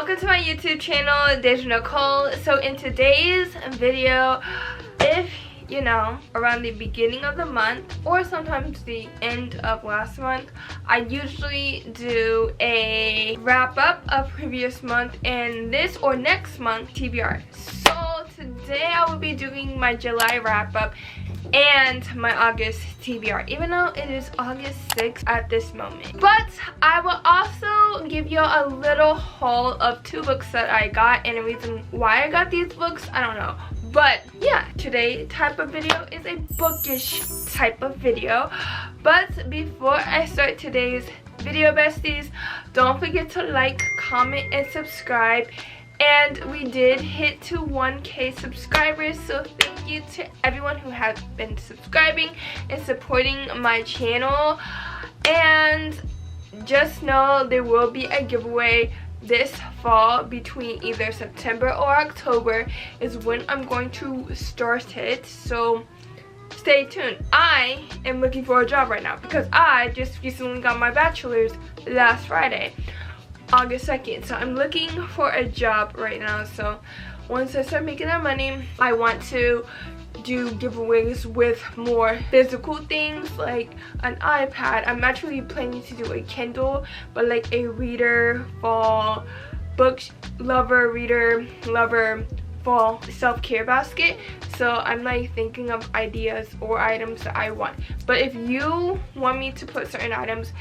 welcome to my YouTube channel, Dajah Nicole. So in today's video, if you know, around the beginning of the month or sometimes the end of last month, I usually do a wrap up of previous month and this or next month TBR. So today I will be doing my July wrap up and my August TBR, even though it is August 6th at this moment. But I will also give you a little haul of 2 books that I got, and the reason why I got these books, I don't know. But yeah, today's type of video is a bookish type of video. But before I start today's video, besties, don't forget to like, comment, and subscribe. And we did hit to 1K subscribers, so thank you to everyone who has been subscribing and supporting my channel. And just know there will be a giveaway this fall between either September or October is when I'm going to start it, so stay tuned. I am looking for a job right now because I just recently got my bachelor's last Friday, August 2nd. So I'm looking for a job right now. So once I start making that money, I want to do giveaways with more physical things like an iPad. I'm actually planning to do a Kindle, but like a reader fall book lover, reader lover fall self-care basket. So I'm like thinking of ideas or items that I want. But if you want me to put certain items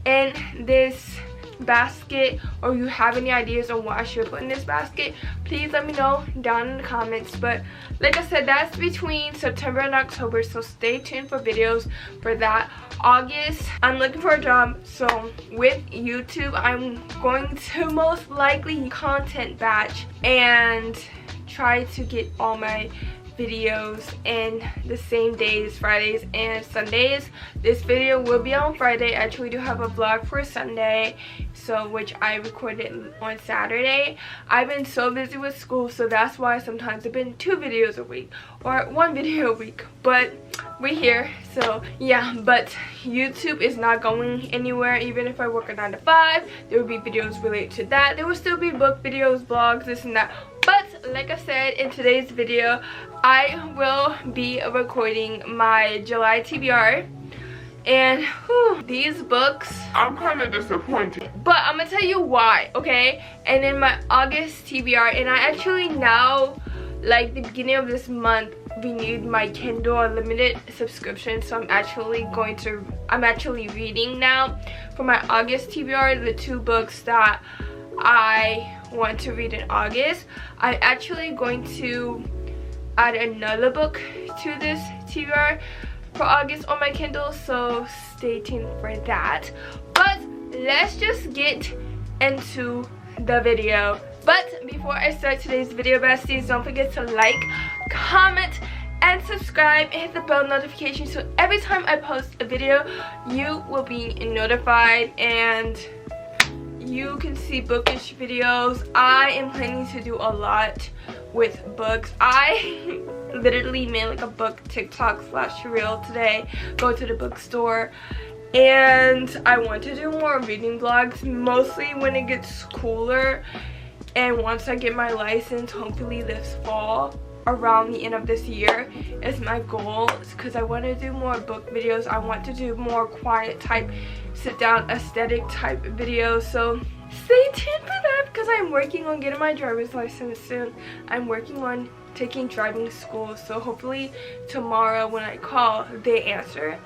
in this basket, or you have any ideas on what I should put in this basket, please let me know down in the comments. But like I said, that's between September and October, so stay tuned for videos for that. August, I'm looking for a job, so with YouTube I'm going to most likely content batch and try to get all my videos in the same days, Fridays and Sundays. This video will be on Friday. I actually do have a vlog for Sunday, so which I recorded on Saturday. I've been so busy with school, so that's why sometimes it's been 2 videos a week or 1 video a week, but we're here. So yeah, but YouTube is not going anywhere. Even if I work a 9 to 5, there will be videos related to that. There will still be book videos, vlogs, this and that. But like I said, in today's video I will be recording my July TBR, and whew, these books, I'm kind of disappointed, but I'm gonna tell you why, okay? And in my August TBR, and I actually now, like the beginning of this month, renewed my Kindle Unlimited subscription, so I'm actually reading now for my August TBR the 2 books that I want to read in August. I'm actually going to add another book to this TBR for August on my Kindle, so stay tuned for that. But let's just get into the video. But before I start today's video, besties, don't forget to like, comment, and subscribe and hit the bell notification so every time I post a video you will be notified and you can see bookish videos. I am planning to do a lot with books. I literally made like a book TikTok / reel today, go to the bookstore, and I want to do more reading vlogs, mostly when it gets cooler and once I get my license, hopefully this fall, around the end of this year is my goal, because I want to do more book videos. I want to do more quiet type, sit down aesthetic type videos, so stay tuned for that because I'm working on getting my driver's license soon. I'm working on taking driving school, so hopefully tomorrow when I call they answer.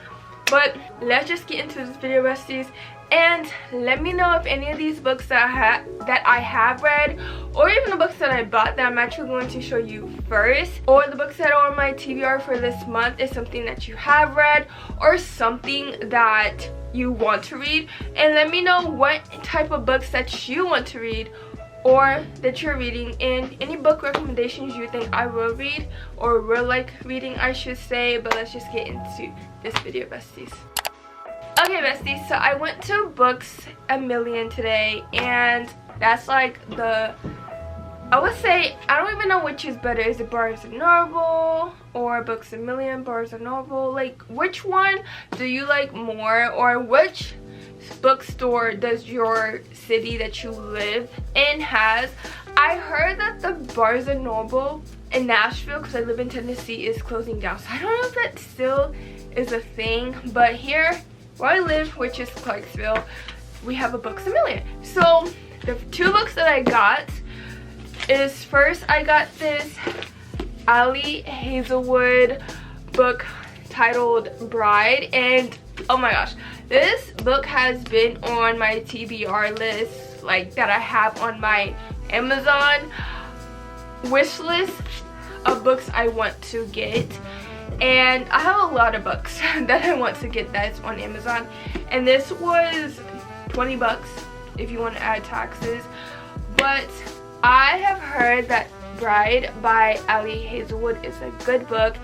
But let's just get into this video, besties, and let me know if any of these books that I have read, or even the books that I bought that I'm actually going to show you first, or the books that are on my TBR for this month is something that you have read or something that you want to read. And let me know what type of books that you want to read or that you're reading, and any book recommendations you think I will read or will like reading, I should say. But let's just get into this video, besties. Okay, besties, so I went to Books A Million today, and that's like the, I would say, I don't even know which is better. Is it Barnes & Noble or Books A Million, Barnes & Noble? Like, which one do you like more, or which bookstore does your city that you live in has. I heard that the Barnes & Noble in Nashville, because I live in Tennessee, is closing down. So I don't know if that still is a thing, but here where I live, which is Clarksville, we have a Books A Million. So the 2 books that I got is, first I got this Ali Hazelwood book titled Bride, and oh my gosh, this book has been on my TBR list, like that I have on my Amazon wish list of books I want to get. And I have a lot of books that I want to get that's on Amazon, and this was 20 bucks if you want to add taxes. But I have heard that Bride by Ali Hazelwood is a good book,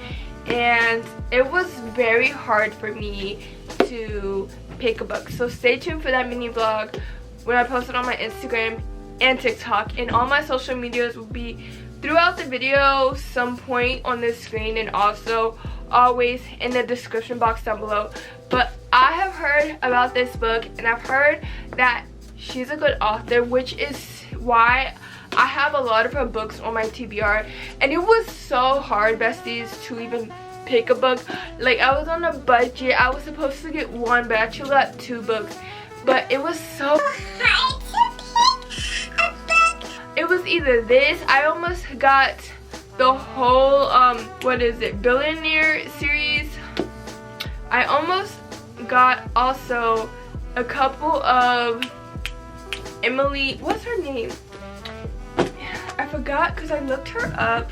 and it was very hard for me to pick a book. So stay tuned for that mini vlog when I post it on my Instagram and TikTok, and all my social medias will be throughout the video, some point on the screen, and also always in the description box down below. But I have heard about this book, and I've heard that she's a good author, which is why I have a lot of her books on my TBR. And it was so hard, besties, to even pick a book. Like, I was on a budget. I was supposed to get 1, but I actually got 2 books. But it was so hard to pick a book. It was either this. I almost got the whole what is it, Billionaire series. I almost got also a couple of Emily, what's her name? I forgot because I looked her up.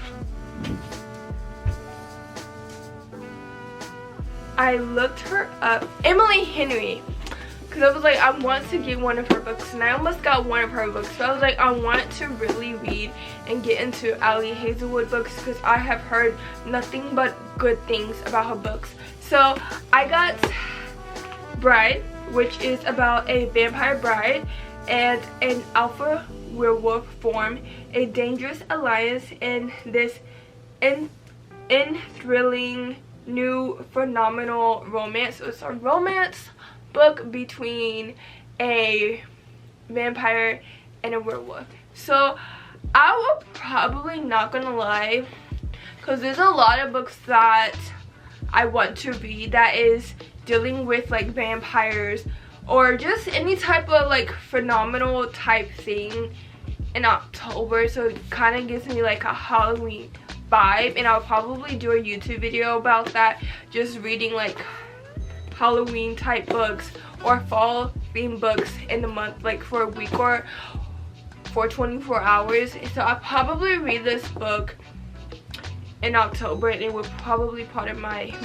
Emily Henry, because I was like, I want to get one of her books, and I almost got one of her books. So I was like, I want to really read and get into Ali Hazelwood books, because I have heard nothing but good things about her books. So I got Bride, which is about a vampire bride and an alpha werewolf form a dangerous alliance in this thrilling new phenomenal romance. So it's a romance book between a vampire and a werewolf. So I will probably, not gonna lie, because there's a lot of books that I want to read that is dealing with like vampires or just any type of like phenomenal type thing in October. So it kind of gives me like a Halloween vibe, and I'll probably do a YouTube video about that, just reading like Halloween type books or fall themed books in the month, like for a week or for 24 hours. So I'll probably read this book in October, and it will probably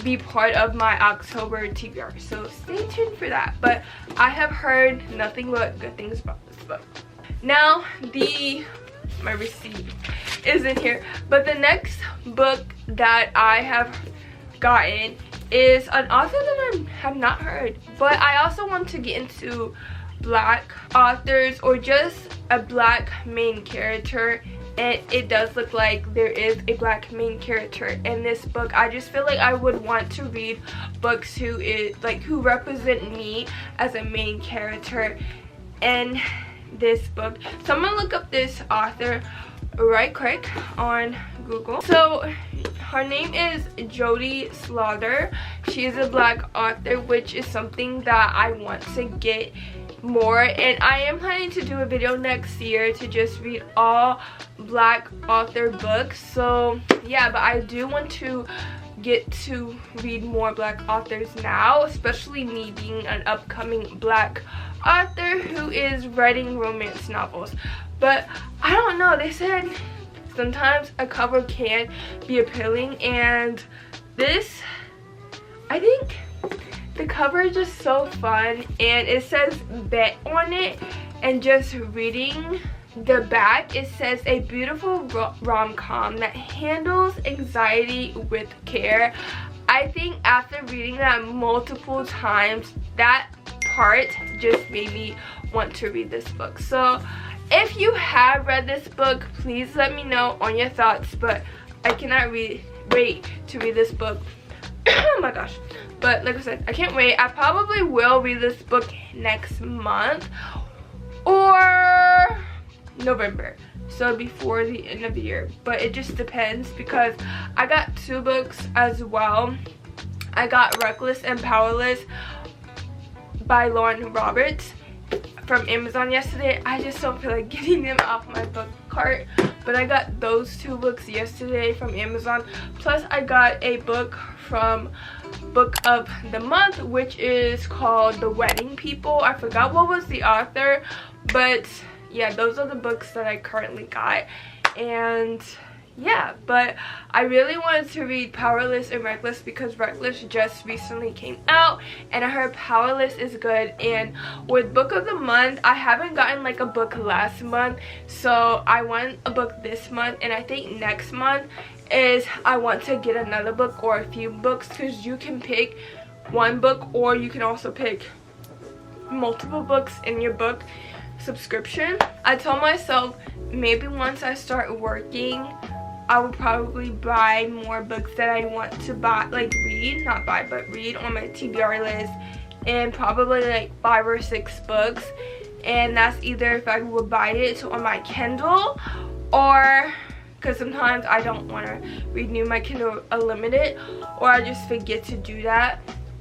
be part of my October TBR. So stay tuned for that. But I have heard nothing but good things about this book. Now my receipt is in here, but the next book that I have gotten is an author that I have not heard, but I also want to get into black authors or just a black main character, and it does look like there is a black main character in this book. I just feel like I would want to read books who represent me as a main character in this book. So I'm gonna look up this author right quick on Google. So her name is Jodi Slaughter. She is a black author, which is something that I want to get more, and I am planning to do a video next year to just read all black author books. So yeah, but I do want to get to read more black authors now, especially me being an upcoming black author who is writing romance novels. But I don't know, they said sometimes a cover can be appealing, and this, I think the cover is just so fun, and it says bet on it, and just reading the back, it says a beautiful rom-com that handles anxiety with care. I think after reading that multiple times, that part just made me want to read this book. So if you have read this book, please let me know on your thoughts, but I cannot wait to read this book. Oh my gosh. But like I said, I can't wait. I probably will read this book next month or November, so before the end of the year. But it just depends because I got 2 books as well. I got Reckless and Powerless by Lauren Roberts from Amazon yesterday. I just don't feel like getting them off my book cart, but I got those 2 books yesterday from Amazon. Plus I got a book from Book of the Month, which is called The Wedding People. I forgot what was the author, but yeah, those are the books that I currently got. And yeah, but I really wanted to read Powerless and Reckless because Reckless just recently came out and I heard Powerless is good. And with Book of the Month, I haven't gotten like a book last month, so I want a book this month, and I think next month is I want to get another book or a few books, because you can pick one book or you can also pick multiple books in your book subscription. I told myself maybe once I start working I will probably buy more books that I want to buy, like read, not buy, but read on my TBR list, and probably like 5 or 6 books. And that's either if I would buy it on my Kindle, or because sometimes I don't want to renew my Kindle Unlimited, or I just forget to do that,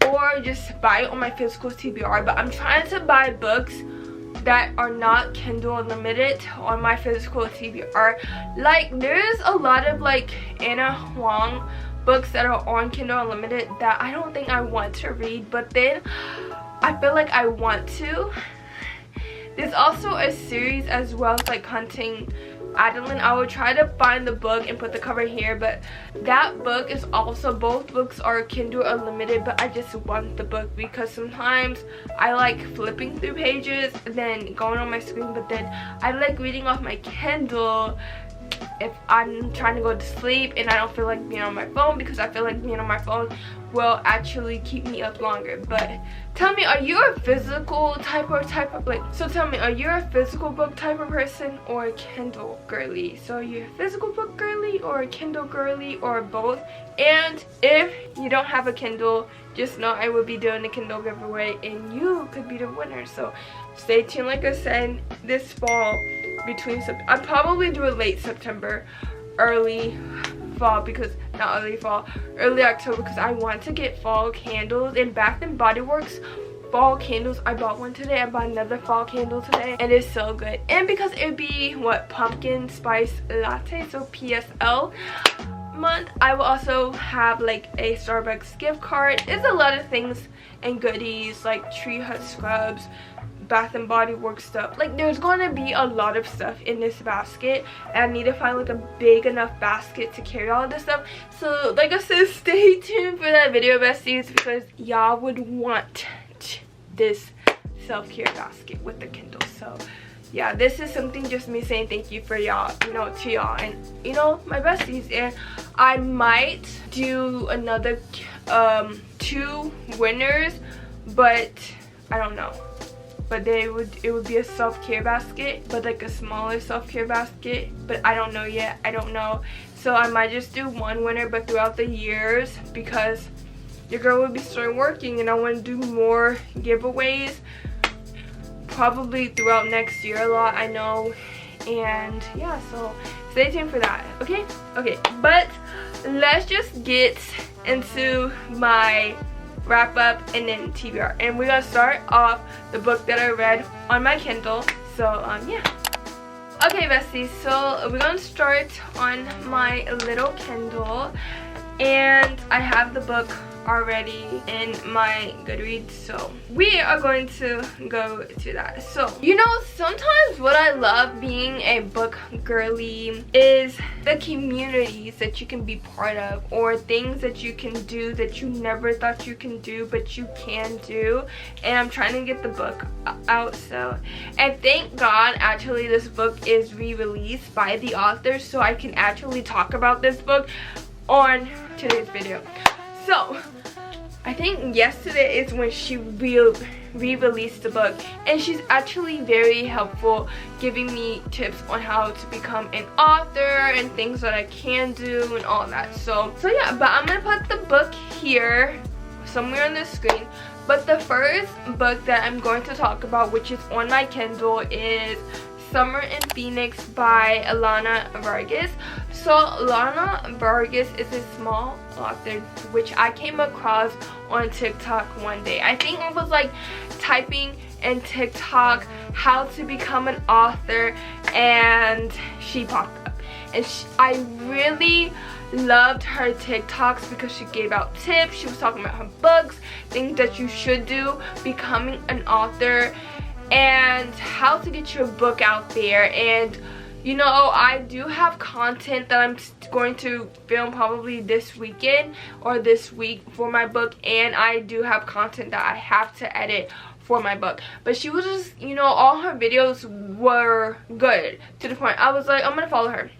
or just buy it on my physical TBR. But I'm trying to buy books that are not Kindle Unlimited on my physical TBR. Like there's a lot of like Anna Huang books that are on Kindle Unlimited that I don't think I want to read, but then I feel like I want to. There's also a series as well, it's like Hunting Adeline. I will try to find the book and put the cover here, but that book is also, both books are Kindle Unlimited, but I just want the book because sometimes I like flipping through pages and then going on my screen, but then I like reading off my Kindle if I'm trying to go to sleep and I don't feel like being on my phone, because I feel like being on my phone will actually keep me up longer. But tell me, are you a physical type of like, so tell me, are you a physical book type of person or a Kindle girly? So are you a physical book girly or a Kindle girly, or both? And if you don't have a Kindle, just know I will be doing a Kindle giveaway and you could be the winner. So stay tuned. Like I said, this fall, between I'd probably do it late September, early fall, because not early fall, early October, because I want to get fall candles. And Bath and Body Works fall candles, I bought one today. I bought another fall candle today and it's so good. And because it would be what, pumpkin spice latte, so PSL month, I will also have like a Starbucks gift card. It's a lot of things and goodies like Tree Hut scrubs, Bath and Body Works stuff. Like there's going to be a lot of stuff in this basket, and I need to find like a big enough basket to carry all this stuff. So like I said, stay tuned for that video, besties, because y'all would want this self-care basket with the Kindle. So yeah, this is something just me saying thank you for y'all, you know, to y'all and, you know, my besties. And I might do another 2 winners, but I don't know. But it would be a self-care basket, but like a smaller self-care basket, but I don't know yet. I don't know. So I might just do 1 winner, but throughout the years, because your girl will be starting working and I want to do more giveaways probably throughout next year a lot, I know. And yeah, so stay tuned for that. Okay, but let's just get into my wrap up and then TBR, and we're gonna start off the book that I read on my Kindle. So yeah, okay besties, so we're gonna start on my little Kindle, and I have the book already in my Goodreads, so we are going to go to that. So, you know, sometimes what I love being a book girly is the communities that you can be part of, or things that you can do that you never thought you can do but you can do. And I'm trying to get the book out, so, and thank God actually this book is re-released by the author, so I can actually talk about this book on today's video. So I think yesterday is when she re-released the book, and she's actually very helpful, giving me tips on how to become an author and things that I can do and all that. So yeah, but I'm gonna put the book here somewhere on the screen. But the first book that I'm going to talk about, which is on my Kindle, is Summer in Phoenix by Lana Vargas. So Lana Vargas is a small author which I came across on TikTok one day. I think I was like typing in TikTok how to become an author, and she popped up, and I really loved her TikToks because she gave out tips. She was talking about her books, things that you should do becoming an author, and how to get your book out there. And you know, I do have content that I'm going to film probably this weekend or this week for my book, and I do have content that I have to edit for my book. But she was just, you know, all her videos were good to the point I was like, I'm gonna follow her.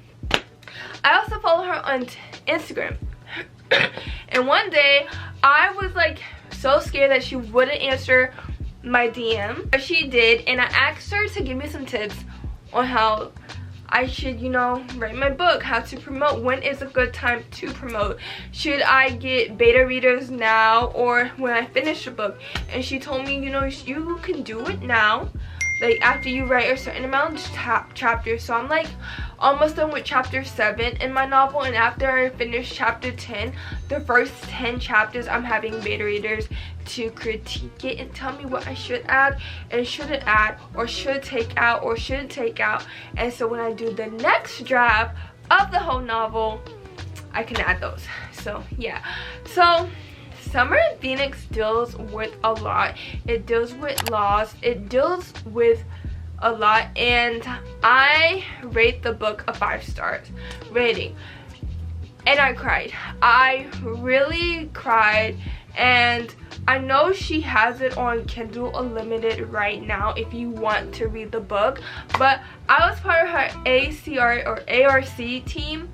I also follow her on Instagram. And one day I was like so scared that she wouldn't answer my DM, but she did, and I asked her to give me some tips on how I should, you know, write my book, how to promote, when is a good time to promote, should I get beta readers now or when I finish the book. And she told me, you know, you can do it now, like after you write a certain amount of chapters. So I'm like almost done with chapter 7 in my novel, and after I finish chapter 10, the first 10 chapters I'm having beta readers to critique it and tell me what I should add and shouldn't add, or should take out or shouldn't take out. And so when I do the next draft of the whole novel, I can add those. So yeah, so Summer in Phoenix deals with a lot. It deals with loss, it deals with a lot, and I rate the book a 5 stars rating. And I cried. I really cried. And I know she has it on Kindle Unlimited right now if you want to read the book, but I was part of her ACR or ARC team,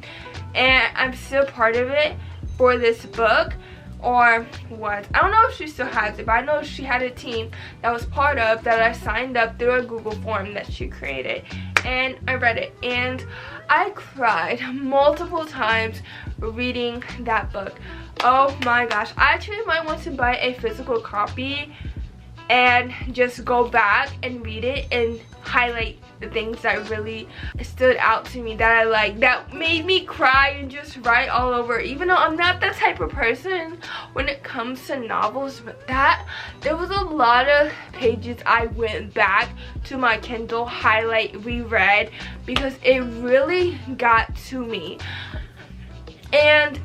and I'm still part of it for this book. Or what, I don't know if she still has it, but I know she had a team that was part of that I signed up through a Google form that she created, and I read it, and I cried multiple times reading that book. Oh my gosh, I actually might want to buy a physical copy and just go back and read it and highlight the things that really stood out to me, that I like, that made me cry, and just write all over. Even though I'm not that type of person when it comes to novels, but there was a lot of pages I went back to my Kindle, highlight, reread, because it really got to me. And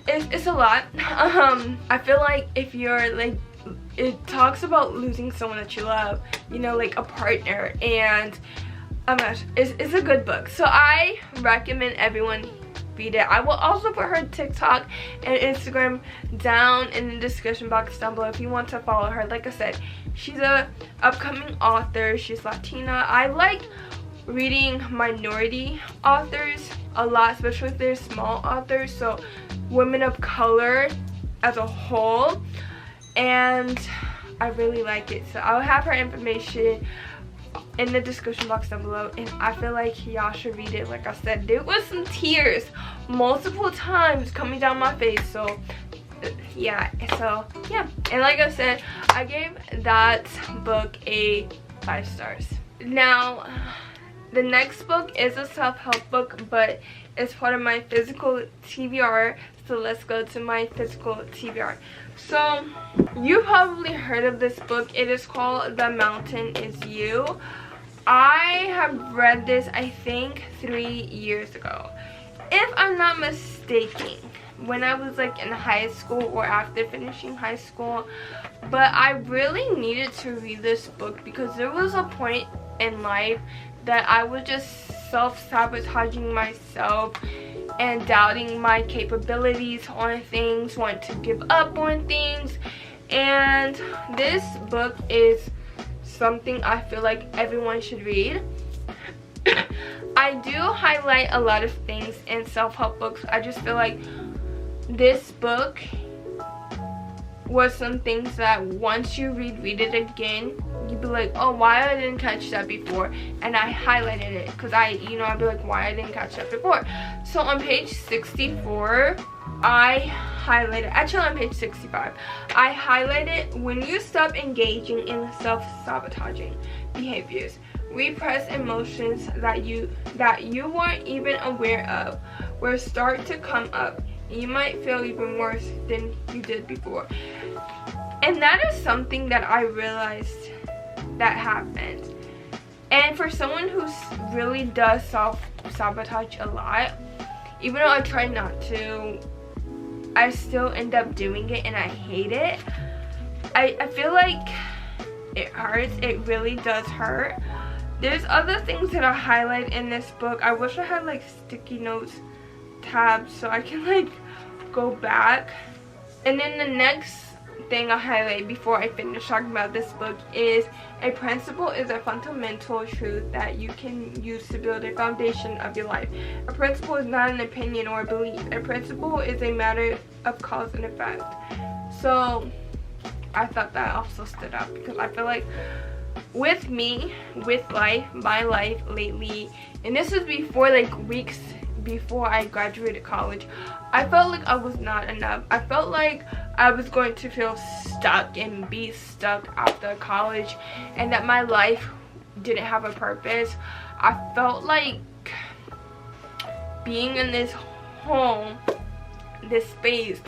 it's a lot. I feel like if you're like, it talks about losing someone that you love, you know, like a partner, and oh my gosh, it's a good book. So I recommend everyone read it. I will also put her TikTok and Instagram down in the description box down below if you want to follow her. Like I said, she's a upcoming author, she's Latina. I like reading minority authors a lot, especially if they're small authors, so women of color as a whole, and I really like it. So I'll have her information in the description box down below, and I feel like y'all should read it. Like I said, there was some tears multiple times coming down my face, so yeah. And like I said, I gave that book a 5 stars. Now the next book is a self-help book, but it's part of my physical TBR, so let's go to my physical TBR. So you probably heard of this book. It is called The Mountain Is You. I have read this, I think, 3 years ago, if I'm not mistaken, when I was like in high school or after finishing high school. But I really needed to read this book because there was a point in life that I was just self-sabotaging myself and doubting my capabilities on things, wanting to give up on things. And this book is something I feel like everyone should read. I do highlight a lot of things in self-help books. I just feel like this book was some things that once you read it again, you'd be like, oh, why I didn't catch that before. And I highlighted it because I'd be like, why I didn't catch that before. So on page 64, I highlighted, actually on page 65, I highlighted, when you stop engaging in self-sabotaging behaviors, repress emotions that you weren't even aware of will start to come up. You might feel even worse than you did before. And that is something that I realized that happens. And for someone who really does self-sabotage a lot, even though I try not to, I still end up doing it and I hate it. I feel like it hurts. It really does hurt. There's other things that I highlight in this book. I wish I had like sticky notes tabs so I can like go back. And then the next thing I highlight before I finish talking about this book is, a principle is a fundamental truth that you can use to build a foundation of your life. A principle is not an opinion or a belief. A principle is a matter of cause and effect. So I thought that also stood out because I feel like with me, with life, my life lately, and this was before, like weeks before I graduated college, I felt like I was not enough. I felt like I was going to feel stuck and be stuck after college, and that my life didn't have a purpose. I felt like being in this home, this space,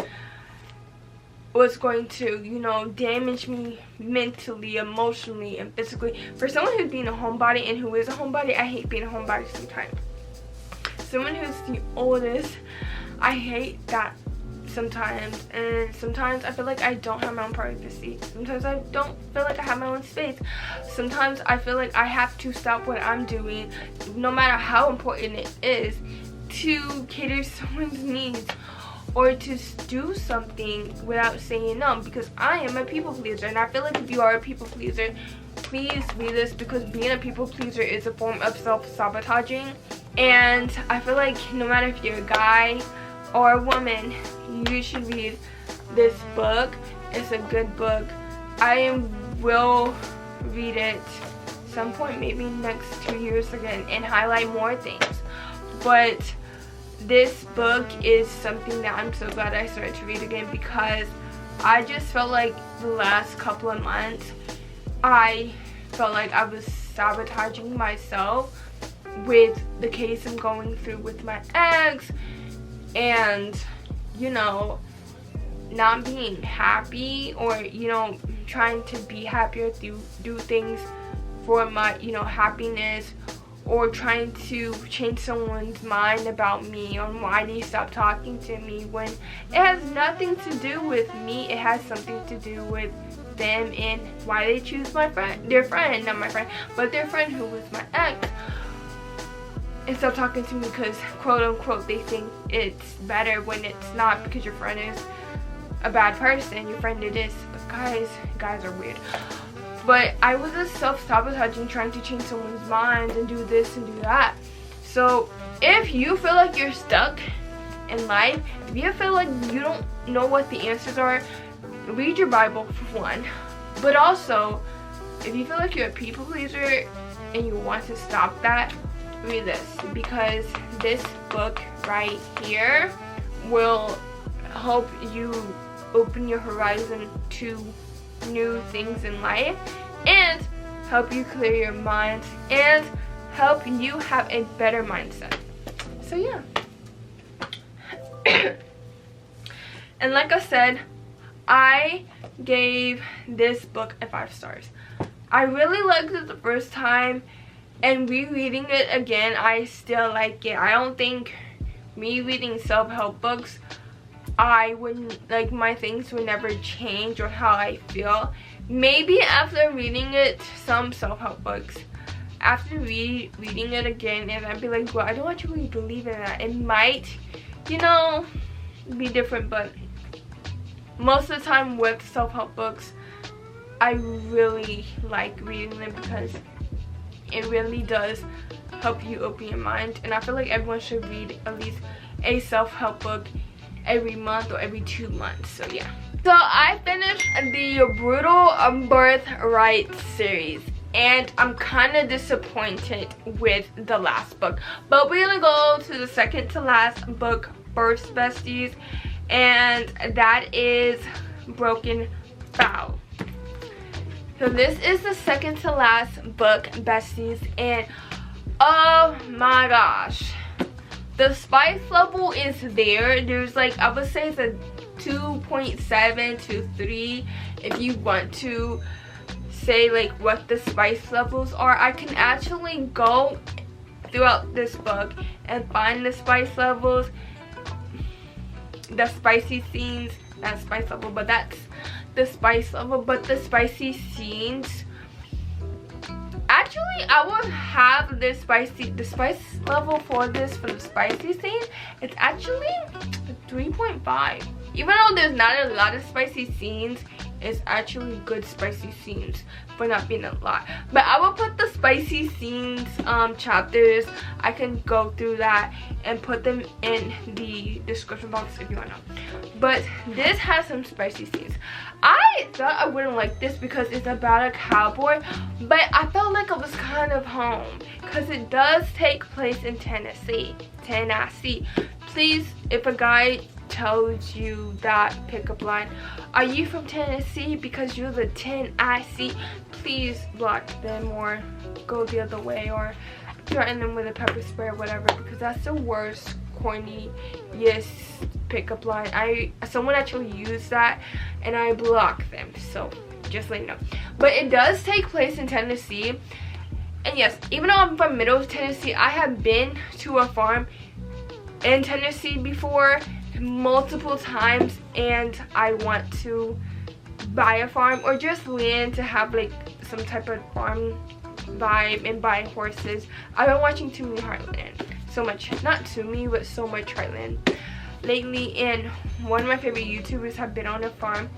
was going to, you know, damage me mentally, emotionally, and physically. For someone who's being a homebody and who is a homebody, I hate being a homebody sometimes. Someone who's the oldest, I hate that sometimes. And sometimes I feel like I don't have my own privacy. Sometimes I don't feel like I have my own space. Sometimes I feel like I have to stop what I'm doing, no matter how important it is, to cater to someone's needs or to do something without saying no, because I am a people pleaser. And I feel like if you are a people pleaser, please read this, because being a people pleaser is a form of self-sabotaging. And I feel like no matter if you're a guy or a woman, you should read this book. It's a good book. I will read it some point, maybe next 2 years again, and highlight more things. But this book is something that I'm so glad I started to read again, because I just felt like the last couple of months I felt like I was sabotaging myself with the case I'm going through with my ex, and, you know, not being happy, or, you know, trying to be happier, do things for my, you know, happiness, or trying to change someone's mind about me on why they stopped talking to me, when it has nothing to do with me. It has something to do with them and why they choose my friend, their friend, not my friend, but their friend who was my ex, and stop talking to me because, quote unquote, they think it's better, when it's not, because your friend is a bad person. Your friend it is. But guys are weird. But I was just self-sabotaging, trying to change someone's mind and do this and do that. So if you feel like you're stuck in life, if you feel like you don't know what the answers are, read your Bible for one. But also, if you feel like you're a people pleaser and you want to stop that, read this, because this book right here will help you open your horizon to new things in life, and help you clear your mind, and help you have a better mindset. So yeah. And like I said, I gave this book a 5 stars. I really liked it the first time, and rereading it again, I still like it. I don't think me reading self-help books, I wouldn't, like, my things would never change or how I feel. Maybe after reading it, some self-help books, after reading it again, and I'd be like, well, I don't actually believe in that. It might, you know, be different, but most of the time with self-help books, I really like reading them because it really does help you open your mind. And I feel like everyone should read at least a self-help book every month or every 2 months. So yeah. So I finished the Brutal Birthright series, and I'm kind of disappointed with the last book. But we're gonna go to the second to last book first, besties. and that is Broken Bow. So this is the second to last book, besties, and oh my gosh, the spice level is there. There's like, I would say it's a 2.7 to 3 if you want to say like what the spice levels are. I can actually go throughout this book and find the spice levels, the spicy scenes, not spice level, but that's the spice level. But the spicy scenes, actually I will have this the spice level for this, for the spicy scene, it's actually 3.5. Even though there's not a lot of spicy scenes, it's actually good spicy scenes for not being a lot. But I will put the spicy scenes chapters, I can go through that and put them in the description box if you want to know. But this has some spicy scenes. I thought I wouldn't like this because it's about a cowboy, but I felt like I was kind of home because it does take place in Tennessee. Please, if a guy tells you that pickup line, "Are you from Tennessee because you're the Tennessee?" please block them or go the other way or threaten them with a pepper spray or whatever, because that's the worst corny-est pickup line. Someone actually used that and I blocked them, so just let you know. But it does take place in Tennessee, and yes, even though I'm from Middle Tennessee, I have been to a farm in Tennessee before multiple times, and I want to buy a farm or just land to have like some type of farm vibe and buy horses. I've been watching Too Me Heartland so much, not Too Me, but So Much Heartland lately, and one of my favorite YouTubers have been on a farm,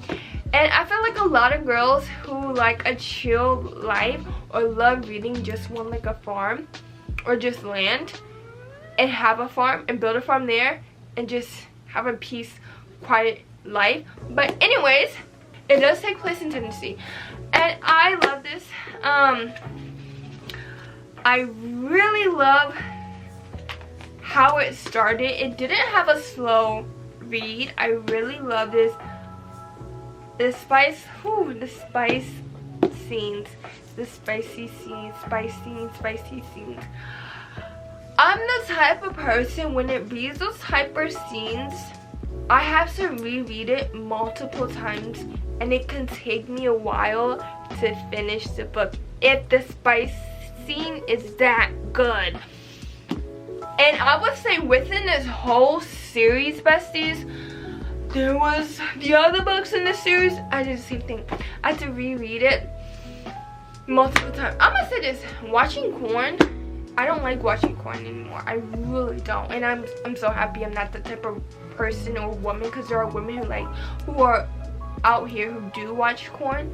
and I feel like a lot of girls who like a chill life or love reading just want like a farm or just land and have a farm and build a farm there and just have a peace, quiet life. But anyways, it does take place in Tennessee, and I love this. I really love how it started. It didn't have a slow read. I really love this. The spice, the spice scenes, the spicy scenes, spicy scenes. I'm the type of person, when it reads those hyper scenes, I have to reread it multiple times, and it can take me a while to finish the book if the spice scene is that good. And I would say within this whole series, besties, there was the other books in the series, I did the same thing. I had to reread it multiple times. I'm gonna say this, watching Quinn, I don't like watching Quinn anymore. I really don't. And I'm so happy I'm not the type of person or woman, because there are women who are out here who do watch Quinn.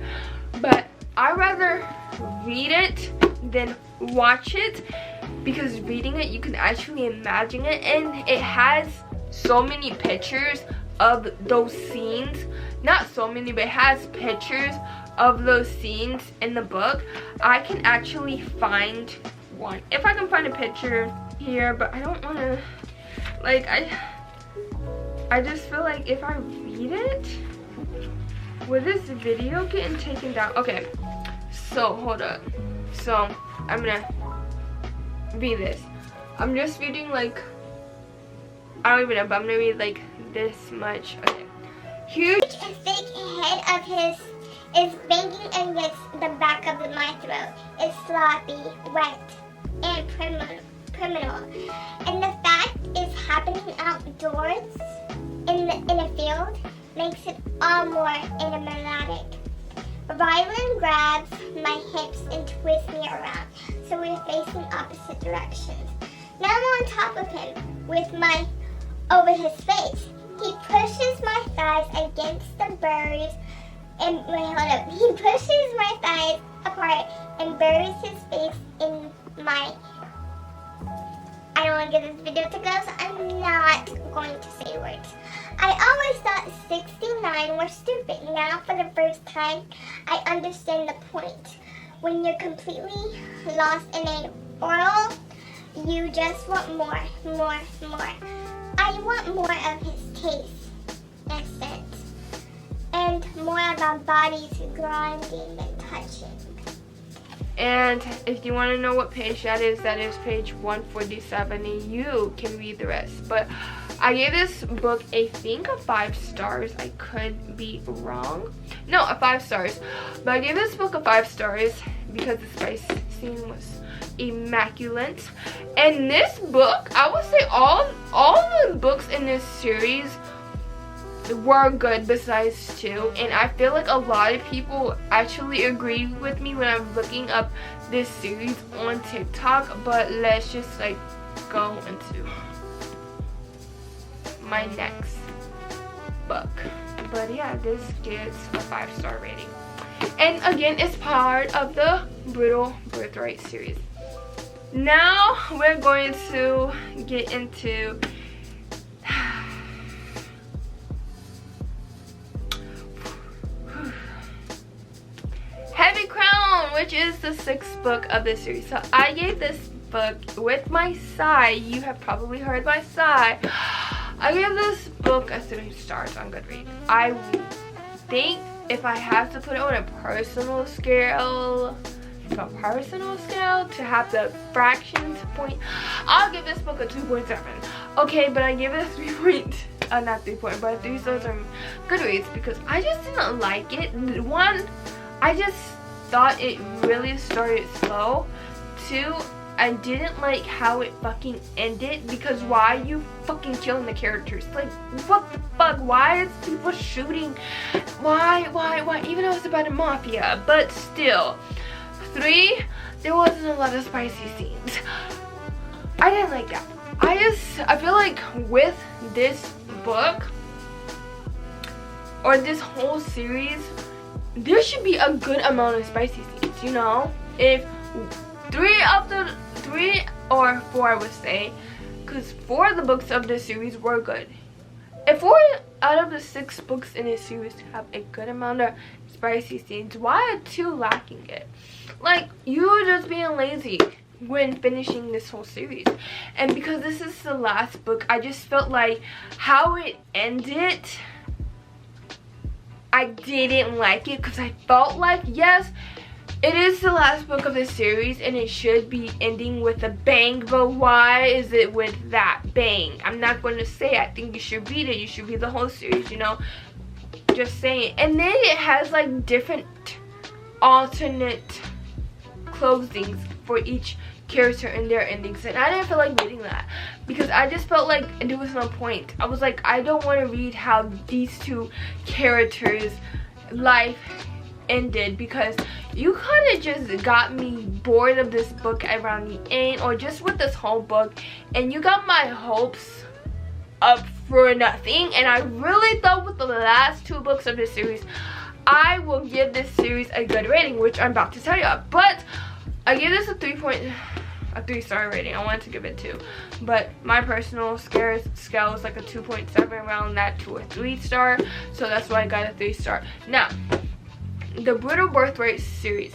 But I rather read it than watch it, because reading it you can actually imagine it, and it has so many pictures of those scenes. Not so many, but it has pictures of those scenes in the book. I can actually find one if I can find a picture here, but I don't want to, like, I just feel like if I read it, with this video getting taken down. Okay, so hold up. So I'm gonna read this. I'm just reading like, I don't even know, but I'm gonna read like this much. Okay. Huge and thick head of his is banging against the back of my throat. It's sloppy, wet, and criminal. And the fact it's happening outdoors in a field makes it all more enigmatic. Rylan grabs my hips and twists me around, so we're facing opposite directions. Now I'm on top of him with my over his face. He pushes my thighs against the burrs and he pushes my thighs apart and buries his face in my. I don't want to get this video to go, so I'm not going to say words. I always thought 69 were stupid. Now, for the first time, I understand the point. When you're completely lost in a whirl, you just want more. I want more of his taste. and more about bodies grinding and touching. And if you want to know what page that is page 147, and you can read the rest. But I gave this book, I think, a 5 stars. I could be wrong. No, a 5 stars. But I gave this book a 5 stars because the spice scene was immaculate. And this book, I would say all the books in this series were good besides 2, and I feel like a lot of people actually agree with me when I'm looking up this series on TikTok. But let's just like go into my next book. But yeah, this gets a 5-star rating, and again, it's part of the Brutal Birthright series. Now we're going to get into Heavy Crown, which is the 6th book of this series. So I gave this book with my sigh. You have probably heard my sigh. I gave this book a 3 stars on Goodreads. I think if I have to put it on a personal scale, to have the fractions point, I'll give this book a 2.7. Okay, but I gave it a 3 stars on Goodreads because I just didn't like it. 1, I just thought it really started slow. 2, I didn't like how it fucking ended, because why are you fucking killing the characters? Like, what the fuck? Why is people shooting? Why? Even though it's about a mafia, but still. 3, there wasn't a lot of spicy scenes. I didn't like that. I feel like with this book, or this whole series, there should be a good amount of spicy scenes, you know? If 3 or 4, I would say, because 4 of the books of this series were good. If 4 out of the 6 books in this series have a good amount of spicy scenes, why are 2 lacking it? Like, you were just being lazy when finishing this whole series. And because this is the last book, I just felt like how it ended, I didn't like it, because I felt like, yes, it is the last book of the series and it should be ending with a bang, but why is it with that bang? I'm not going to say I think you should read it. You should read the whole series, you know? Just saying. And then it has like different alternate closings for each character and their endings, and I didn't feel like reading that because I just felt like there was no point. I was like, I don't want to read how these 2 characters' life ended, because you kind of just got me bored of this book around the end, or just with this whole book, and you got my hopes up for nothing. And I really thought with the last 2 books of this series, I will give this series a good rating, which I'm about to tell you. But I gave this a 3-star rating. I wanted to give it 2, but my personal scale is like a 2.7, around that to a 3-star, so that's why I got a 3-star. Now, the Brutal Birthright series,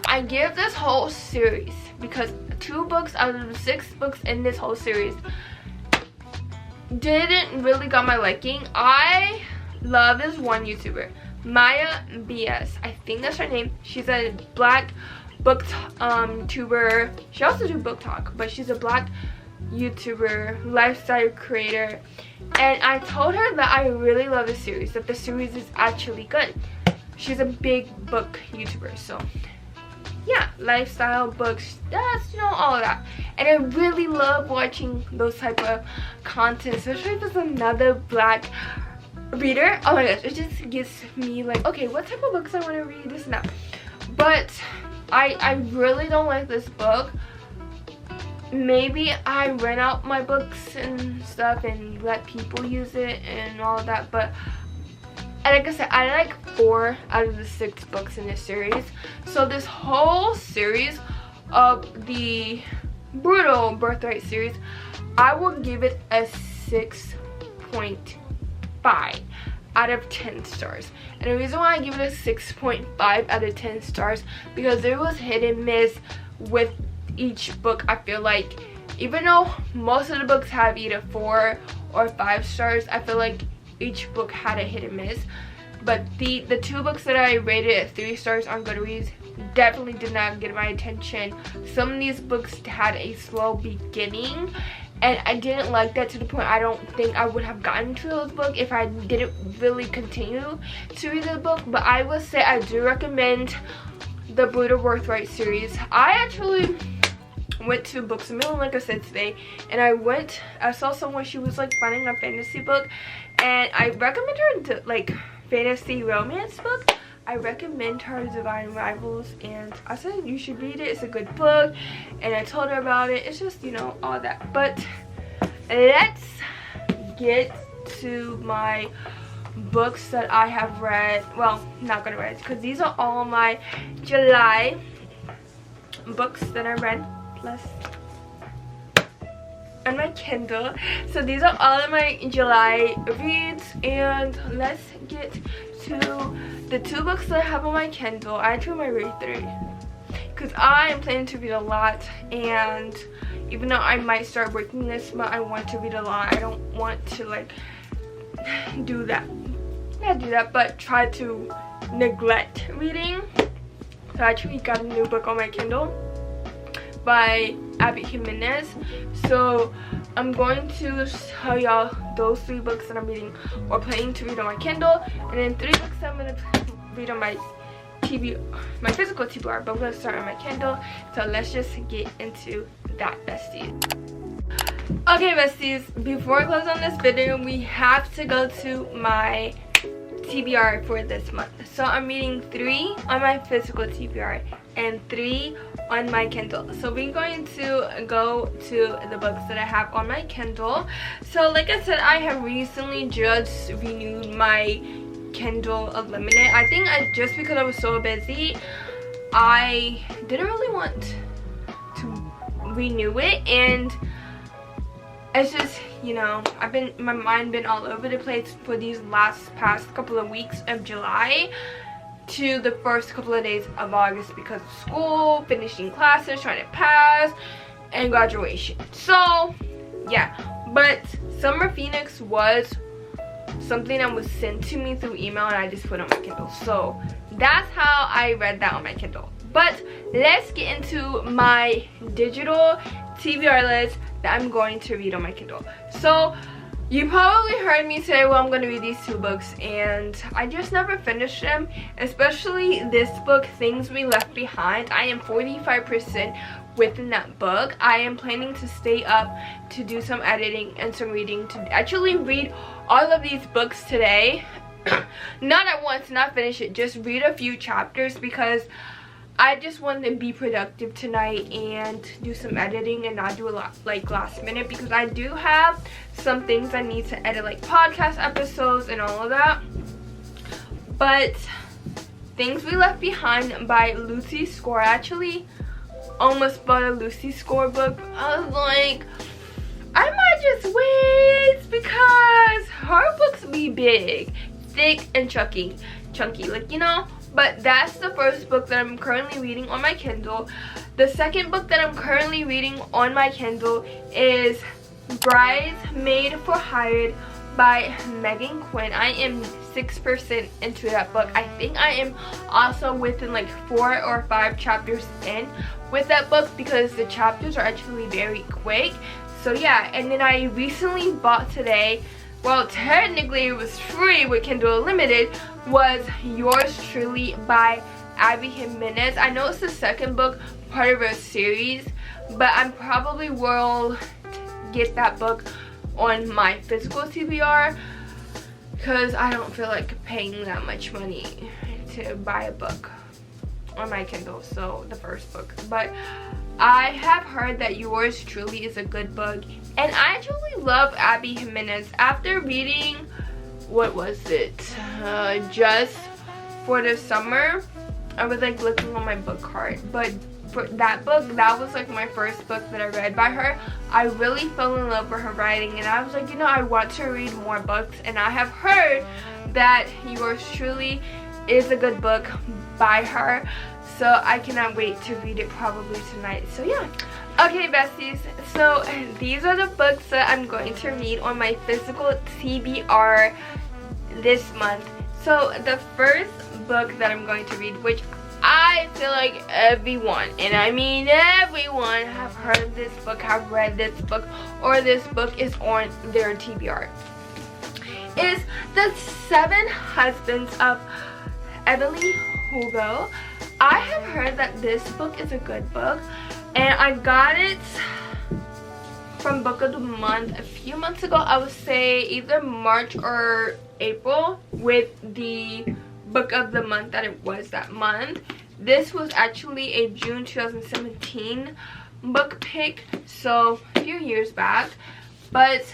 I give this whole series, because 2 books out of the 6 books in this whole series didn't really got my liking. I love this one YouTuber, Maya BS, I think that's her name. She's a black book tuber. She also do book talk, but she's a black YouTuber, lifestyle creator, and I told her that I really love the series, that the series is actually good. She's a big book YouTuber, so yeah, lifestyle books, that's, you know, all of that. And I really love watching those type of content, especially if there's another black reader. Oh my gosh, it just gets me like, okay, what type of books I want to read, this and that. But I really don't like this book. Maybe I rent out my books and stuff and let people use it and all of that, but like I said, I like 4 out of the 6 books in this series. So this whole series of the Brutal Birthright series, I will give it a 6.5 out of 10 stars. And the reason why I give it a 6.5 out of 10 stars, because there was hit and miss with each book. I feel like even though most of the books have either 4 or 5 stars, I feel like each book had a hit and miss. but the 2 books that I rated at 3 stars on Goodreads definitely did not get my attention. Some of these books had a slow beginning, and I didn't like that, to the point I don't think I would have gotten to those books if I didn't really continue to read the book. But I will say I do recommend the Brutal Birthright series. I actually went to Books A Million, like I said today, and I saw someone, she was like finding a fantasy book, and I recommend her to like fantasy romance book. I recommend her Divine Rivals, and I said you should read it, it's a good book, and I told her about it. It's just, you know, all that. But let's get to my books that I have read. Well, not gonna read, because these are all my July books that I read plus on my Kindle. So these are all of my July reads, and let's get to the 2 books that I have on my Kindle. I actually might read 3 because I am planning to read a lot, and even though I might start working this month, I want to read a lot. I don't want to like do that, not do that, but try to neglect reading. So I actually got a new book on my Kindle by Jimenez. So I'm going to tell y'all those 3 books that I'm reading or planning to read on my Kindle, and then 3 books that I'm going to read on my physical TBR, but I'm going to start on my Kindle. So let's just get into that, besties. Okay, besties, before I close on this video, we have to go to my TBR for this month. So I'm reading 3 on my physical TBR and 3 on my Kindle. So we're going to go to the books that I have on my Kindle. So like I said, I have recently just renewed my Kindle Unlimited. I think just because I was so busy, I didn't really want to renew it, and it's just, you know, my mind been all over the place for these past couple of weeks of July to the first couple of days of August because of school, finishing classes, trying to pass, and graduation. So yeah, but Summer Phoenix was something that was sent to me through email, and I just put on my Kindle. So that's how I read that on my Kindle. But let's get into my digital TBR list that I'm going to read on my Kindle. So you probably heard me say, well, I'm going to read these 2 books, and I just never finished them, especially this book, Things We Left Behind. I am 45% within that book. I am planning to stay up to do some editing and some reading to actually read all of these books today. Not at once, not finish it, just read a few chapters, because I just wanted to be productive tonight and do some editing and not do a lot like last minute, because I do have some things I need to edit, like podcast episodes and all of that. But Things We Left Behind by Lucy Score. I actually almost bought a Lucy Score book. I was like, I might just wait, because her books be big, thick, and chunky, like, you know. But that's the first book that I'm currently reading on my Kindle. The second book that I'm currently reading on my Kindle is Bridesmaid for Hired by Meghan Quinn. I am 6% into that book. I think I am also within like 4 or 5 chapters in with that book, because the chapters are actually very quick. So yeah, and then I recently bought today, well, technically it was free with Kindle Unlimited, was Yours Truly by Jimenez. I know it's the second book, part of a series, but I probably will get that book on my physical TBR, because I don't feel like paying that much money to buy a book on my Kindle. So the first book, but I have heard that Yours Truly is a good book, and I actually love Jimenez. After reading, what was it, Just for the Summer, I was like looking on my book cart, but for that book, that was like my first book that I read by her. I really fell in love with her writing, and I was like, you know, I want to read more books, and I have heard that Yours Truly is a good book by her. So I cannot wait to read it probably tonight. So yeah. Okay, besties. So these are the books that I'm going to read on my physical TBR this month. So the first book that I'm going to read, which I feel like everyone, and I mean everyone, have heard of this book, have read this book, or this book is on their TBR, is The 7 Husbands of Evelyn Hugo. I have heard that this book is a good book, and I got it from Book of the Month a few months ago. I would say either March or April, with the Book of the Month that it was that month. This was actually a June 2017 book pick, so a few years back, but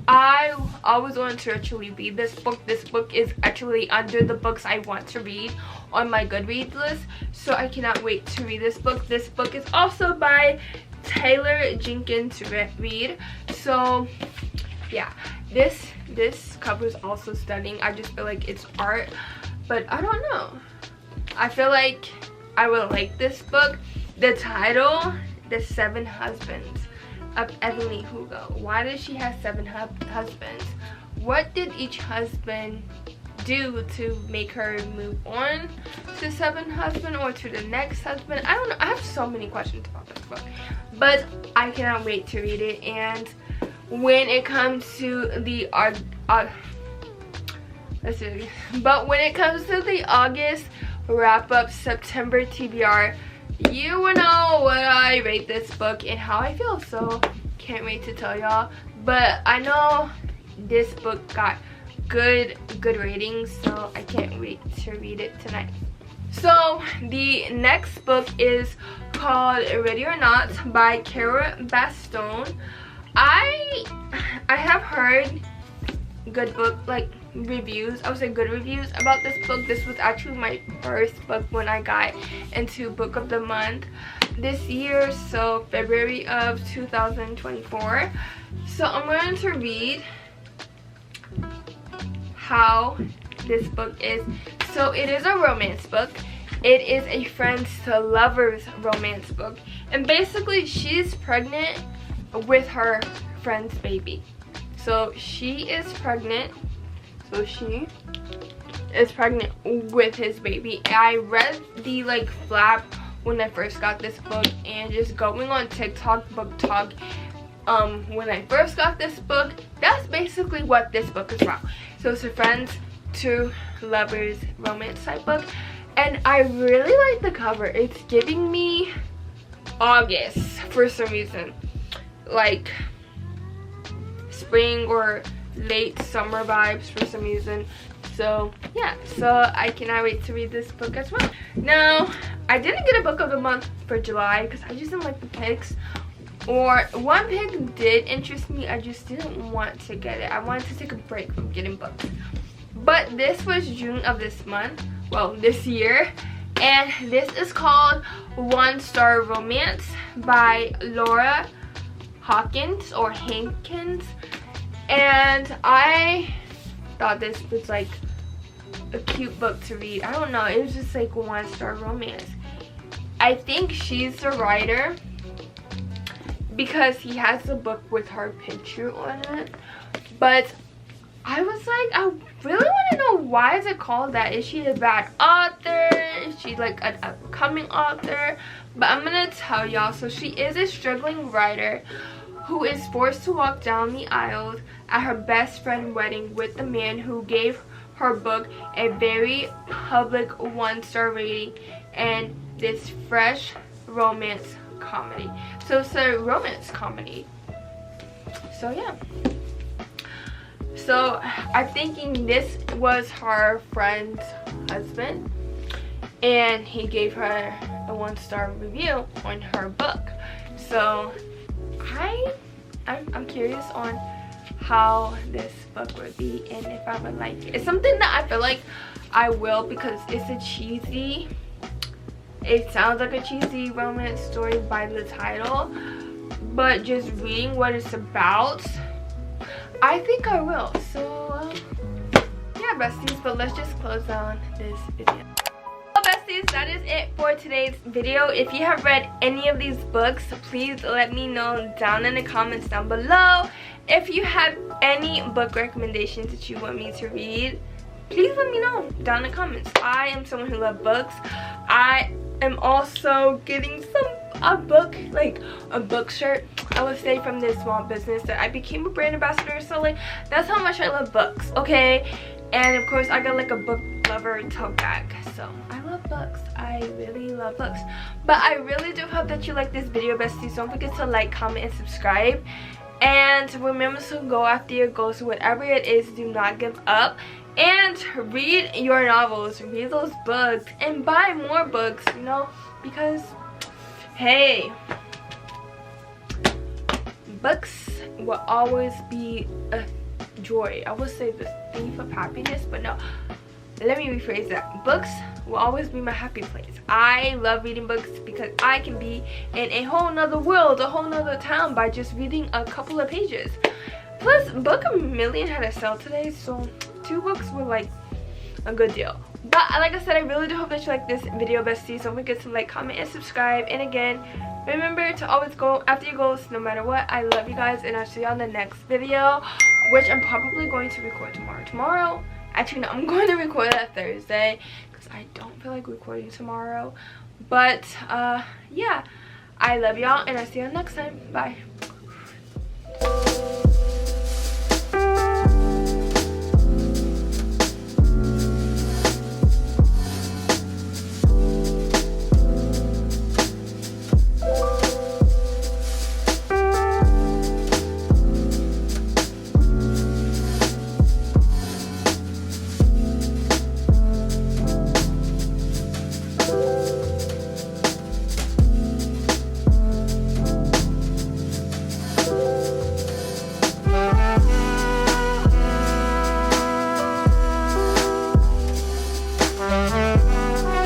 I always wanted to actually read this book. This book is actually under the books I want to read on my Goodreads list, so I cannot wait to read this book. This book is also by Taylor Jenkins Reid. So yeah, this cover is also stunning. I just feel like it's art, but I don't know, I feel like I would like this book. The title, The 7 Husbands of Evelyn Hugo. Why does she have 7 husbands? What did each husband do to make her move on to 7th husband or to the next husband? I don't know. I have so many questions about this book, but I cannot wait to read it. And when it comes to the August wrap up September TBR, you will know what I rate this book and how I feel, so can't wait to tell y'all. But I know this book got good ratings, so I can't wait to read it tonight. So the next book is called Ready or Not by Cara Bastone. I have heard good book, like reviews, I would say good reviews about this book. This was actually my first book when I got into Book of the Month this year, so February of 2024. So I'm going to read how this book is. So it is a romance book. It is a friends to lovers romance book, and basically she's pregnant with her friend's baby. So she is pregnant. So she is pregnant with his baby. I read the flap when I first got this book, and just going on TikTok, book talk, when I first got this book, that's basically what this book is about. So it's a friends to lovers romance type book, and I really like the cover. It's giving me August for some reason, like spring or late summer vibes for some reason. So yeah, so I cannot wait to read this book as well. Now, I didn't get a Book of the Month for July because I just didn't like the picks, or one pick did interest me, I just didn't want to get it. I wanted to take a break from getting books. But this was June of this month, well, this year, and this is called One Star Romance by Laura Hawkins or Hankins. And I thought this was like a cute book to read. I don't know, it was just like one star romance. I think she's the writer because he has the book with her picture on it. But I was like, I really want to know, why is it called that? Is she a bad author? Is she like an upcoming author? But I'm gonna tell y'all. So she is a struggling writer who is forced to walk down the aisles at her best friend's wedding with the man who gave her book a very public 1-star rating, and this fresh romance comedy. So it's a romance comedy. So yeah. So I'm thinking this was her friend's husband, and he gave her a 1-star review on her book. So I'm curious on how this book would be and if I would like it. It's something that I feel like I will, because it sounds like a cheesy romance story by the title, but just reading what it's about, I think I will. So yeah, besties, but let's just close down this video. Besties, that is it for today's video. If you have read any of these books, please let me know down in the comments down below. If you have any book recommendations that you want me to read, please let me know down in the comments. I am someone who loves books. I am also getting a book, like a book shirt, I would say, from this small business that I became a brand ambassador. So like, that's how much I love books, okay? And of course I got like a book lover tote bag. So I love books. I really love books. But I really do hope that you like this video, besties. Don't forget to like, comment, and subscribe. And remember to go after your goals. Whatever it is, do not give up. And read your novels, read those books, and buy more books, you know, because hey, books will always be a joy. I would say the thief of happiness, but no, let me rephrase that. Books will always be my happy place. I love reading books because I can be in a whole nother world, a whole nother town by just reading a couple of pages. Plus, Book a Million had a sale today, so 2 books were like a good deal. But like I said, I really do hope that you like this video, besties. Don't forget to like, comment, and subscribe. And again, remember to always go after your goals no matter what. I love you guys, and I'll see you on the next video, which I'm probably going to record tomorrow. Actually, no, I'm going to record that Thursday because I don't feel like recording tomorrow. But yeah, I love y'all, and I'll see you next time. Bye.